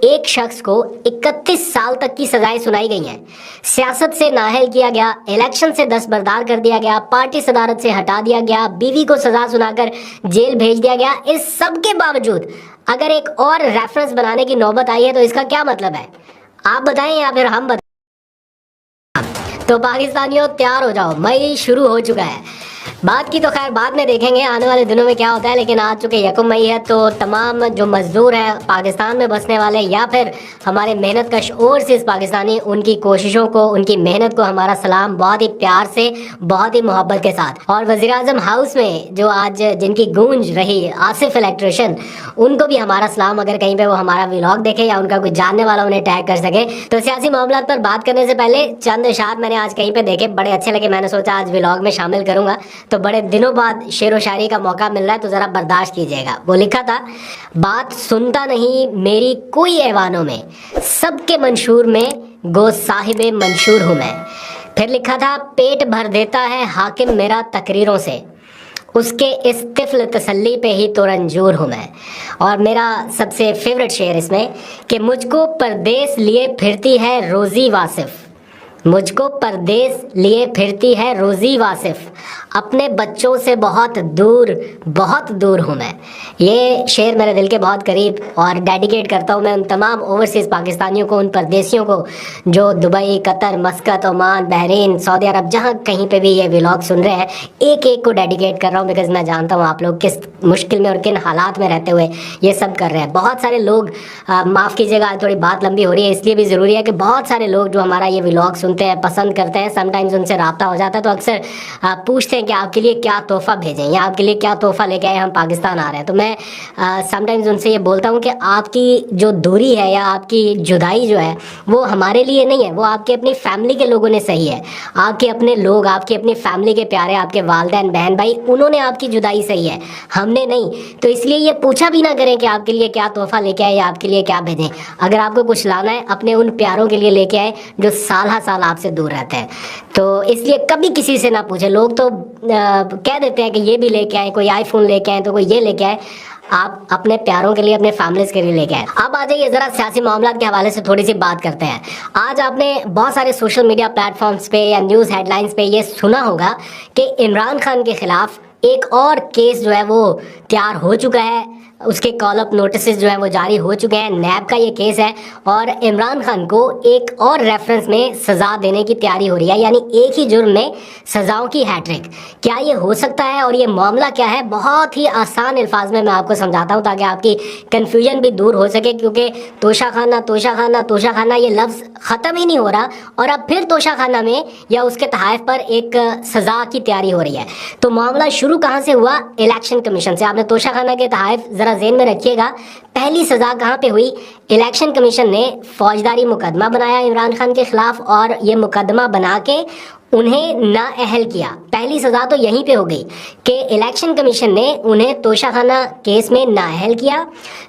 ایک شخص کو 31 سال تک کی سزائیں سنائی گئی ہیں، سیاست سے نااہل کیا گیا، الیکشن سے دستبردار کر دیا گیا، پارٹی صدارت سے ہٹا دیا گیا، بیوی کو سزا سنا کر جیل بھیج دیا گیا۔ اس سب کے باوجود اگر ایک اور ریفرنس بنانے کی نوبت آئی ہے تو اس کا کیا مطلب ہے؟ آپ بتائیں یا پھر ہم بتائیں؟ تو پاکستانیوں تیار ہو جاؤ، مئی شروع ہو چکا ہے۔ بات کی تو خیر بعد میں دیکھیں گے آنے والے دنوں میں کیا ہوتا ہے، لیکن آج چونکہ 1 مئی ہے تو تمام جو مزدور ہیں پاکستان میں بسنے والے یا پھر ہمارے محنت کش اوورسیز پاکستانی، ان کی کوششوں کو، ان کی محنت کو ہمارا سلام بہت ہی پیار سے، بہت ہی محبت کے ساتھ۔ اور وزیر اعظم ہاؤس میں جو آج جن کی گونج رہی آصف الیکٹریشن، ان کو بھی ہمارا سلام، اگر کہیں پہ وہ ہمارا ولاگ دیکھے یا ان کا کوئی جاننے والا انہیں ٹیگ کر سکے۔ تو سیاسی معاملات پر بات کرنے سے پہلے چند اشعار میں نے آج کہیں پہ دیکھے، بڑے اچھے لگے، میں نے سوچا آج ولاگ میں شامل کروں گا۔ تو بڑے دنوں بعد شعر و شاعری کا موقع مل رہا ہے تو ذرا برداشت کیجیے گا۔ وہ لکھا تھا، بات سنتا نہیں میری کوئی ایوانوں میں، سب کے منشور میں گو صاحب منشور ہوں میں۔ پھر لکھا تھا، پیٹ بھر دیتا ہے حاکم میرا تقریروں سے، اس کے اس طفل تسلی پہ ہی تو رنجور ہوں میں۔ اور میرا سب سے فیوریٹ شعر اس میں کہ مجھ کو پردیس لیے پھرتی ہے روزی واصف، مجھ کو پردیس لیے پھرتی ہے روزی واصف، اپنے بچوں سے بہت دور ہوں میں۔ یہ شعر میرے دل کے بہت قریب، اور ڈیڈیکیٹ کرتا ہوں میں ان تمام اوورسیز پاکستانیوں کو، ان پردیسیوں کو جو دبئی، قطر، مسقط، عمان، بحرین، سعودی عرب، جہاں کہیں پہ بھی یہ ولاگ سن رہے ہیں، ایک ایک کو ڈیڈیکیٹ کر رہا ہوں، بیکاز میں جانتا ہوں آپ لوگ کس مشکل میں اور کن حالات میں رہتے ہوئے یہ سب کر رہے ہیں۔ بہت سارے لوگ، معاف کیجیے گا تھوڑی بات لمبی ہو رہی ہے، اس لیے بھی ضروری ہے کہ بہت سارے لوگ جو ہمارا یہ ولاگ سنتے ہیں، پسند کرتے ہیں، سم ٹائمز ان سے رابطہ ہو جاتا ہے تو اکثر پوچھتے ہیں کہ آپ کے لیے کیا تحفہ بھیجیں یا آپ کے لیے کیا تحفہ لے کے آئے، ہم پاکستان آ رہے ہیں۔ تو میں سم ٹائمز ان سے یہ بولتا ہوں کہ آپ کی جو دوری ہے یا آپ کی جدائی جو ہے وہ ہمارے لیے نہیں ہے، وہ آپ کے اپنی فیملی کے لوگوں نے صحیح ہے، آپ کے اپنے لوگ، آپ کی اپنی فیملی کے پیارے، آپ کے والدین، بہن بھائی، انہوں نے آپ کی جدائی صحیح ہے، ہم نے نہیں۔ تو اس لیے یہ پوچھا بھی نہ کریں کہ آپ کے لیے کیا تحفہ لے کے آئے یا آپ کے لیے کیا بھیجیں۔ اگر آپ کو کچھ لانا ہے اپنے ان پیاروں کے لیے لے کے آئے جو سال ہر سال آپ سے دور رہتے ہیں۔ تو اس لیے کبھی کسی سے نہ پوچھیں، لوگ تو کہہ دیتے ہیں کہ یہ بھی لے کے آئے، کوئی آئی فون لے کے آئے تو کوئی یہ لے کے آئے، آپ اپنے پیاروں کے لیے، اپنے فیملیز کے لیے لے کے آئے۔ اب آ جائیے ذرا سیاسی معاملات کے حوالے سے تھوڑی سی بات کرتے ہیں۔ آج آپ نے بہت سارے سوشل میڈیا پلیٹ فارمز پہ یا نیوز ہیڈ لائنز پہ یہ سنا ہوگا کہ عمران خان کے خلاف ایک اور کیس جو ہے وہ تیار ہو چکا ہے، اس کے کال اپ نوٹسز جو ہیں وہ جاری ہو چکے ہیں، نیب کا یہ کیس ہے، اور عمران خان کو ایک اور ریفرنس میں سزا دینے کی تیاری ہو رہی ہے، یعنی ایک ہی جرم میں سزاؤں کی ہیٹرک۔ کیا یہ ہو سکتا ہے اور یہ معاملہ کیا ہے؟ بہت ہی آسان الفاظ میں آپ کو سمجھاتا ہوں تاکہ آپ کی کنفیوژن بھی دور ہو سکے، کیونکہ توشہ خانہ یہ لفظ ختم ہی نہیں ہو رہا، اور اب پھر توشہ خانہ میں یا اس کے تحائف پر ایک سزا کی تیاری ہو رہی ہے۔ تو معاملہ شروع کہاں سے ہوا؟ الیکشن کمیشن سے۔ آپ نے توشہ خانہ کے تحائف ذرا ذہن میں رکھیے گا، پہلی سزا کہاں پہ ہوئی؟ الیکشن کمیشن نے فوجداری مقدمہ بنایا عمران خان کے خلاف، اور یہ مقدمہ بنا کے انہیں نااہل کیا۔ پہلی سزا تو یہیں پہ ہو گئی کہ الیکشن کمیشن نے انہیں توشہ خانہ کیس میں نااہل کیا۔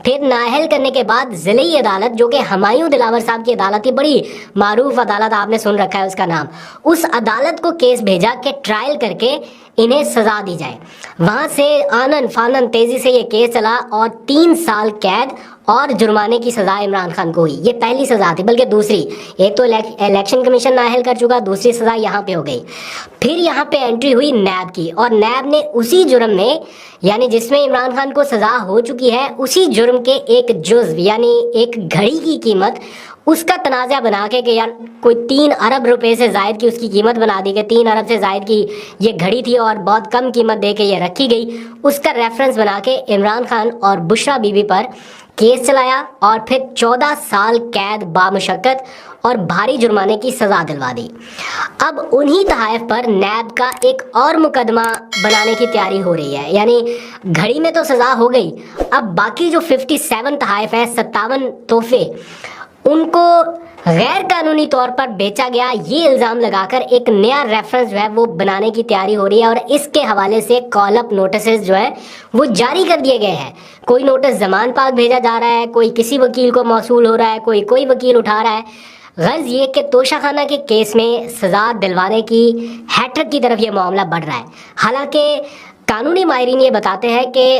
پھر نااہل کرنے کے بعد ضلعی عدالت، جو کہ ہمایوں دلاور صاحب کی عدالت تھی، بڑی معروف عدالت، آپ نے سن رکھا ہے اس کا نام، اس عدالت کو کیس بھیجا کہ ٹرائل کر کے انہیں سزا دی جائے۔ وہاں سے آنن فانن تیزی سے یہ کیس چلا اور 3 سال قید اور جرمانے کی سزا عمران خان کو ہوئی۔ یہ پہلی سزا تھی، بلکہ دوسری، ایک تو الیکشن کمیشن نااہل کر چکا، دوسری سزا یہاں پہ ہو گئی۔ پھر یہاں پہ انٹری ہوئی نیب کی، اور نیب نے اسی جرم میں، یعنی جس میں عمران خان کو سزا ہو چکی ہے، اسی جرم کے ایک جزو یعنی ایک گھڑی کی قیمت، اس کا تنازع بنا کے کہ یار کوئی 3 ارب روپے سے زائد کی اس کی قیمت بنا دی کہ 3 ارب سے زائد کی یہ گھڑی تھی اور بہت کم قیمت دے کے یہ رکھی گئی، اس کا ریفرنس بنا کے عمران خان اور بشرا بی بی پر کیس چلایا، اور پھر 14 سال قید بامشقت اور بھاری جرمانے کی سزا دلوا دی۔ اب انہی تحائف پر نیب کا ایک اور مقدمہ بنانے کی تیاری ہو رہی ہے، یعنی گھڑی میں تو سزا ہو گئی، اب باقی جو 57 تحائف ہیں، 57 تحفے، ان کو غیر قانونی طور پر بیچا گیا، یہ الزام لگا کر ایک نیا ریفرنس جو ہے وہ بنانے کی تیاری ہو رہی ہے، اور اس کے حوالے سے کال اپ نوٹسز جو ہے وہ جاری کر دیے گئے ہیں۔ کوئی نوٹس زمان پاک بھیجا جا رہا ہے، کوئی کسی وکیل کو موصول ہو رہا ہے، کوئی وکیل اٹھا رہا ہے۔ غرض یہ کہ توشہ خانہ کے کیس میں سزا دلوانے کی ہیٹرک کی طرف یہ معاملہ بڑھ رہا ہے۔ حالانکہ قانونی ماہرین یہ بتاتے ہیں کہ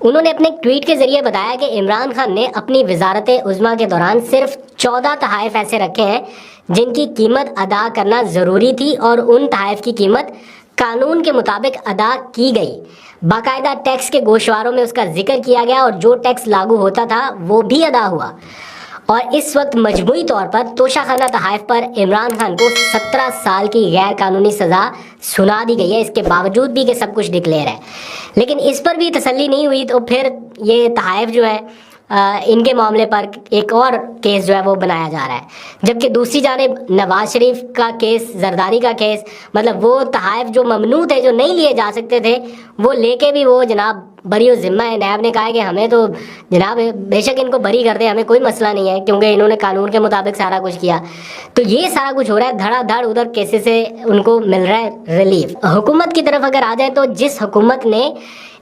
انہوں نے اپنے ٹویٹ کے ذریعے بتایا کہ عمران خان نے اپنی وزارت عظمیٰ کے دوران صرف 14 تحائف ایسے رکھے ہیں جن کی قیمت ادا کرنا ضروری تھی اور ان تحائف کی قیمت قانون کے مطابق ادا کی گئی۔ باقاعدہ ٹیکس کے گوشواروں میں اس کا ذکر کیا گیا اور جو ٹیکس لاگو ہوتا تھا وہ بھی ادا ہوا، اور اس وقت مجموعی طور پر توشہ خانہ تحائف پر عمران خان کو 17 سال کی غیر قانونی سزا سنا دی گئی ہے، اس کے باوجود بھی کہ سب کچھ ڈکلیئر ہے۔ لیکن اس پر بھی تسلی نہیں ہوئی تو پھر یہ تحائف جو ہے ان کے معاملے پر ایک اور کیس جو ہے وہ بنایا جا رہا ہے، جبکہ دوسری جانب نواز شریف کا کیس، زرداری کا کیس، مطلب وہ تحائف جو ممنوع تھے، جو نہیں لیے جا سکتے تھے، وہ لے کے بھی وہ جناب بری و ذمہ ہے۔ نیب نے کہا ہے کہ ہمیں تو جناب بے شک ان کو بری کر دیں، ہمیں کوئی مسئلہ نہیں ہے کیونکہ انہوں نے قانون کے مطابق سارا کچھ کیا۔ تو یہ سارا کچھ ہو رہا ہے، دھڑا دھڑ ادھر کیسے سے ان کو مل رہا ہے ریلیف۔ حکومت کی طرف اگر آ جائے تو جس حکومت نے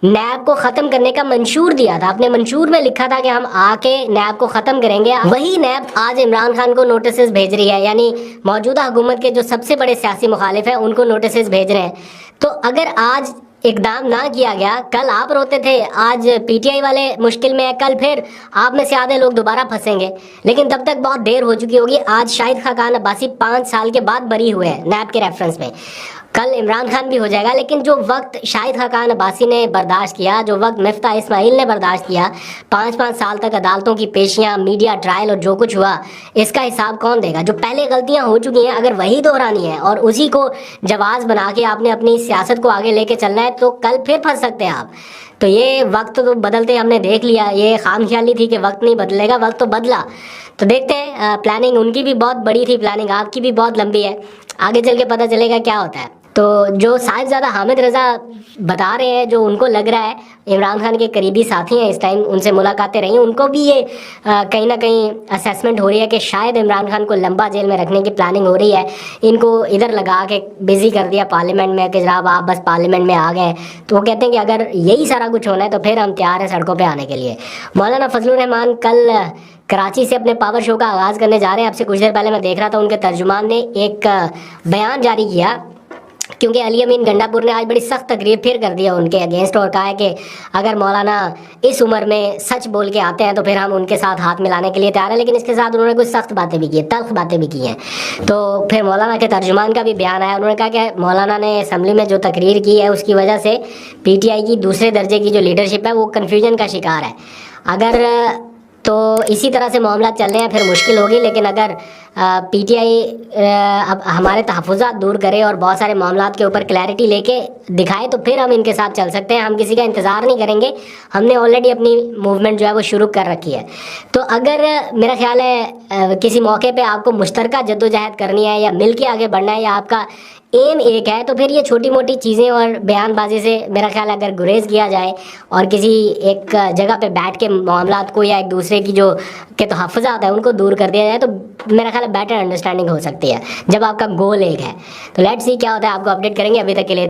نیب کو ختم کرنے کا منشور دیا تھا، اپنے منشور میں لکھا تھا کہ ہم آ کے نیب کو ختم کریں گے، وہی نیب آج عمران خان کو نوٹسز بھیج رہی ہے، یعنی موجودہ حکومت کے جو سب سے بڑے سیاسی مخالف ہیں ان کو نوٹسز بھیج رہے ہیں۔ تو اگر آج اقدام نہ کیا گیا، کل آپ روتے تھے، آج پی ٹی آئی والے مشکل میں ہیں، کل پھر آپ میں سے آدھے لوگ دوبارہ پھنسیں گے، لیکن تب تک بہت دیر ہو چکی ہوگی۔ آج شاہد خاقان عباسی 5 سال کے بعد بری ہوئے ہیں نیب کے ریفرنس میں، کل عمران خان بھی ہو جائے گا، لیکن جو وقت شاہد خاقان عباسی نے برداشت کیا، جو وقت مفتاح اسماعیل نے برداشت کیا، 5 سال تک عدالتوں کی پیشیاں، میڈیا ٹرائل اور جو کچھ ہوا، اس کا حساب کون دے گا؟ جو پہلے غلطیاں ہو چکی ہیں اگر وہی دہرانی ہے اور اسی کو جواز بنا کے آپ نے اپنی سیاست کو آگے لے کے چلنا ہے تو کل پھر پھنس سکتے ہیں آپ۔ تو یہ وقت تو بدلتے ہم نے دیکھ لیا، یہ خام خیالی تھی کہ وقت نہیں بدلے گا، وقت تو بدلا۔ تو دیکھتے ہیں، پلاننگ ان کی بھی بہت بڑی تھی، پلاننگ آپ کی بھی بہت لمبی ہے، آگے چل کے پتہ چلے گا کیا ہوتا ہے۔ تو جو صاحبزادہ حامد رضا بتا رہے ہیں، جو ان کو لگ رہا ہے عمران خان کے قریبی ساتھی ہیں، اس ٹائم ان سے ملاقاتیں رہی ہیں، ان کو بھی یہ کہیں نہ کہیں اسیسمنٹ ہو رہی ہے کہ شاید عمران خان کو لمبا جیل میں رکھنے کی پلاننگ ہو رہی ہے، ان کو ادھر لگا کے بزی کر دیا پارلیمنٹ میں کہ جناب آپ بس پارلیمنٹ میں آ گئے۔ تو وہ کہتے ہیں کہ اگر یہی سارا کچھ ہونا ہے تو پھر ہم تیار ہیں سڑکوں پہ آنے کے لیے۔ مولانا فضل الرحمان کل کراچی سے اپنے پاور شو کا آغاز کرنے جا رہے ہیں۔ اب سے کچھ دیر پہلے میں دیکھ رہا تھا ان کے ترجمان نے ایک بیان جاری کیا، کیونکہ علی امین گنڈا پور نے آج بڑی سخت تقریر پھر کر دیا ان کے اگینسٹ، اور کہا ہے کہ اگر مولانا اس عمر میں سچ بول کے آتے ہیں تو پھر ہم ان کے ساتھ ہاتھ ملانے کے لیے تیار ہیں، لیکن اس کے ساتھ انہوں نے کچھ سخت باتیں بھی کی ہیں، تلخ باتیں بھی کی ہیں۔ تو پھر مولانا کے ترجمان کا بھی بیان آیا، انہوں نے کہا کہ مولانا نے اسمبلی میں جو تقریر کی ہے اس کی وجہ سے پی ٹی آئی کی دوسرے درجے کی جو لیڈرشپ ہے وہ کنفیوژن کا شکار ہے، اگر تو اسی طرح سے معاملات چل رہے ہیں پھر مشکل ہوگی، لیکن اگر پی ٹی آئی اب ہمارے تحفظات دور کرے اور بہت سارے معاملات کے اوپر کلیئرٹی لے کے دکھائے تو پھر ہم ان کے ساتھ چل سکتے ہیں، ہم کسی کا انتظار نہیں کریں گے، ہم نے آلریڈی اپنی موومنٹ جو ہے وہ شروع کر رکھی ہے۔ تو اگر میرا خیال ہے کسی موقع پہ آپ کو مشترکہ جدوجہد کرنی ہے یا مل کے آگے بڑھنا ہے یا آپ کا ایم ایک ہے، تو پھر یہ چھوٹی موٹی چیزیں اور بیان بازی سے میرا خیال ہے اگر گریز کیا جائے اور کسی ایک جگہ پہ بیٹھ کے معاملات کو یا ایک دوسرے کی جو کہ تحفظات ہیں ان کو دور کر دیا جائے تو میرا خیال ہے بیٹر انڈرسٹینڈنگ ہو سکتی ہے جب آپ کا گول ایک ہے۔ تو لیٹس سی کیا ہوتا ہے، آپ کو اپڈیٹ کریں گے۔ ابھی تک کے لیے